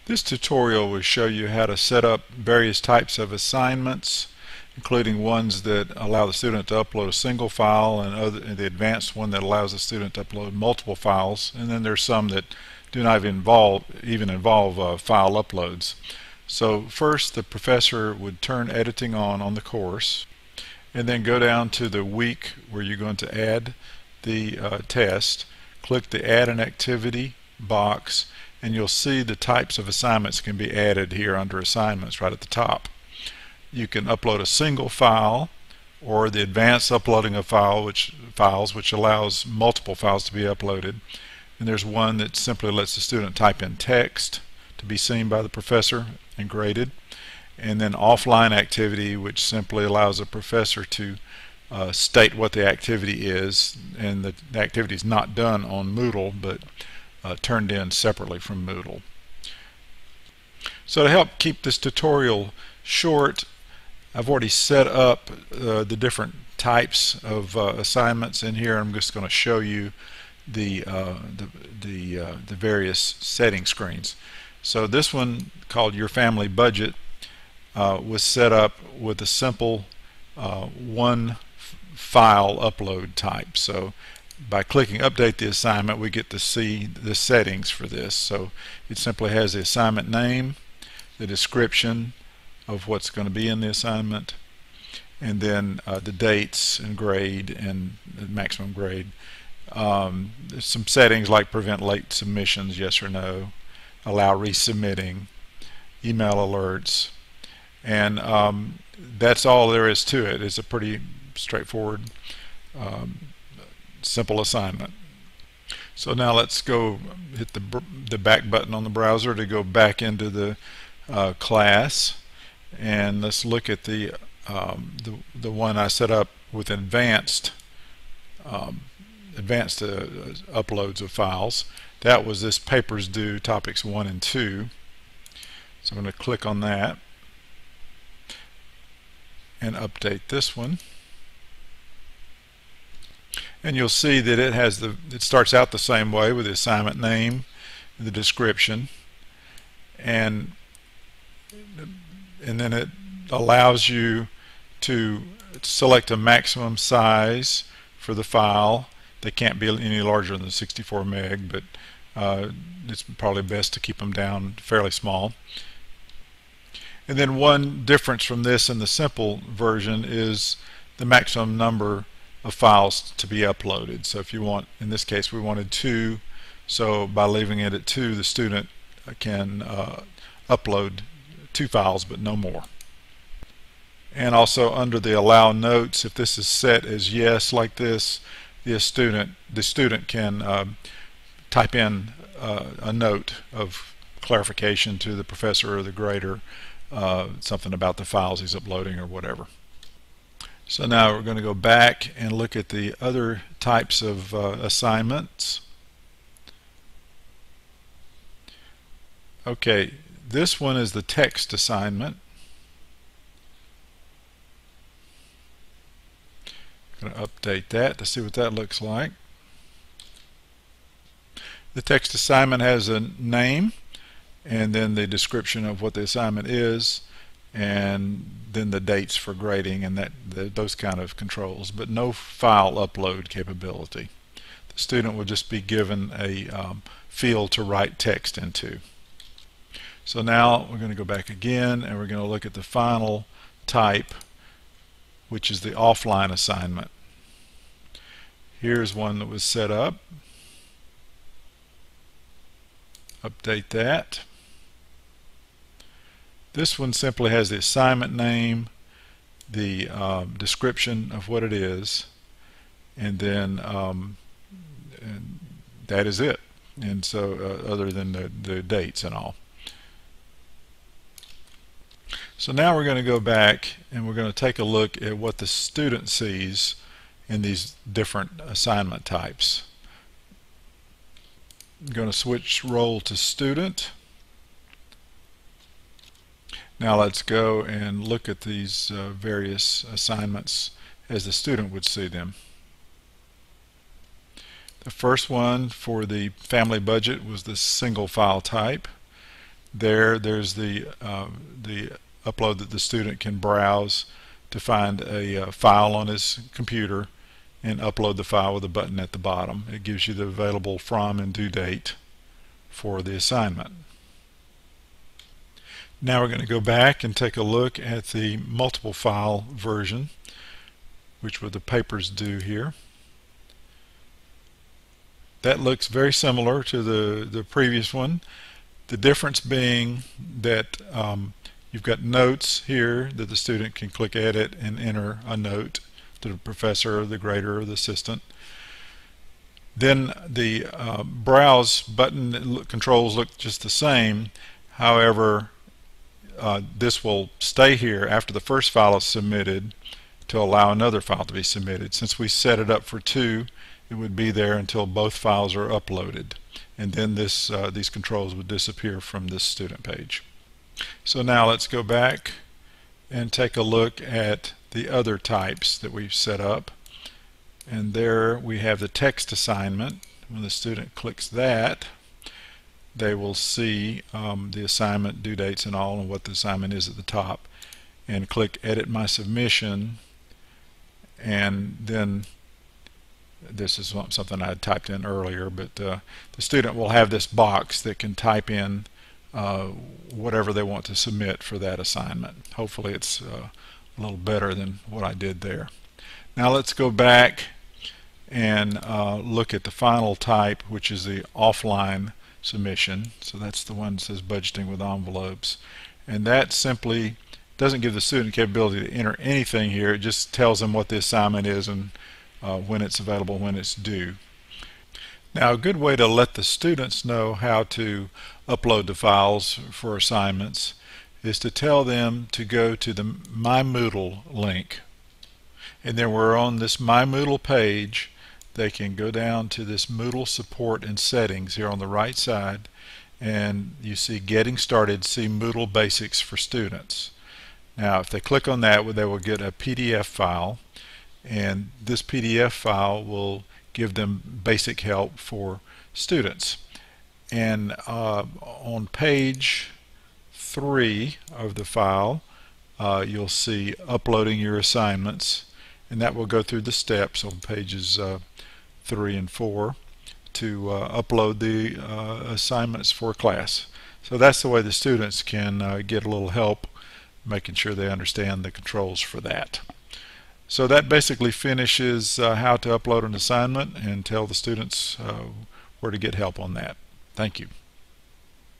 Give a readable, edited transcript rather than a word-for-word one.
This tutorial will show you how to set up various types of assignments, including ones that allow the student to upload a single file, and the advanced one that allows the student to upload multiple files, and then there's some that do not even involve file uploads. So first, the professor would turn editing on the course, and then go down to the week where you're going to add the test. Click the Add an Activity box, and you'll see the types of assignments can be added here under Assignments right at the top. You can upload a single file, or the advanced uploading of files, which allows multiple files to be uploaded. And there's one that simply lets the student type in text to be seen by the professor and graded. And then offline activity, which simply allows a professor to state what the activity is, and the activity is not done on Moodle but turned in separately from Moodle. So to help keep this tutorial short, I've already set up the different types of assignments in here. I'm just going to show you the various setting screens. So this one, called Your Family Budget, was set up with a simple one file upload type. So by clicking Update the Assignment, we get to see the settings for this. So it simply has the assignment name, the description of what's going to be in the assignment, and then the dates and grade and the maximum grade. There's some settings like prevent late submissions, yes or no, allow resubmitting, email alerts, and that's all there is to it. It's a pretty straightforward, simple assignment. So now let's go hit the back button on the browser to go back into the class, and let's look at the one I set up with advanced uploads of files. That was this Papers Due Topics 1 and 2. So I'm going to click on that and update this one. And you'll see that it starts out the same way with the assignment name, the description, and then it allows you to select a maximum size for the file. They can't be any larger than 64 meg, but it's probably best to keep them down fairly small. And then one difference from this and the simple version is the maximum number of files to be uploaded. So if you want, in this case we wanted 2, so by leaving it at 2, the student can upload 2 files but no more. And also under the allow notes, if this is set as yes like this, the student can type in a note of clarification to the professor or the grader, something about the files he's uploading or whatever. So now we're going to go back and look at the other types of assignments. Okay, this one is the text assignment. I'm going to update that to see what that looks like. The text assignment has a name, and then the description of what the assignment is, and then the dates for grading and those kind of controls, but no file upload capability. The student will just be given a field to write text into. So now we're going to go back again, and we're going to look at the final type, which is the offline assignment. Here's one that was set up. Update that. This one simply has the assignment name, the description of what it is, and then and that is it. And so other than the dates and all. So now we're going to go back and we're going to take a look at what the student sees in these different assignment types. I'm going to switch role to student. Now let's go and look at these various assignments as the student would see them. The first one for the family budget was the single file type. There's the upload that the student can browse to find a file on his computer and upload the file with a button at the bottom. It gives you the available from and due date for the assignment. Now we're going to go back and take a look at the multiple file version, which were the papers due here. That looks very similar to the previous one. The difference being that you've got notes here that the student can click edit and enter a note to the professor or the grader or the assistant. Then the browse button controls look just the same. However, this will stay here after the first file is submitted to allow another file to be submitted. Since we set it up for 2, it would be there until both files are uploaded, and then these controls would disappear from this student page. So now let's go back and take a look at the other types that we've set up, and there we have the text assignment. When the student clicks that, they will see the assignment, due dates and all, and what the assignment is at the top, and click edit my submission, and then this is something I had typed in earlier, but the student will have this box that can type in whatever they want to submit for that assignment. Hopefully it's a little better than what I did there. Now let's go back and look at the final type, which is the offline submission. So that's the one that says budgeting with envelopes, and that simply doesn't give the student the capability to enter anything here. It just tells them what the assignment is and when it's available, when it's due. Now, a good way to let the students know how to upload the files for assignments is to tell them to go to the My Moodle link, and then we're on this My Moodle page. They can go down to this Moodle support and settings here on the right side, and you see Getting Started, see Moodle Basics for Students. Now if they click on that, they will get a PDF file, and this PDF file will give them basic help for students. And on page 3 of the file, you'll see uploading your assignments, and that will go through the steps on pages 3 and 4 to upload the assignments for class. So that's the way the students can get a little help making sure they understand the controls for that. So that basically finishes how to upload an assignment and tell the students where to get help on that. Thank you.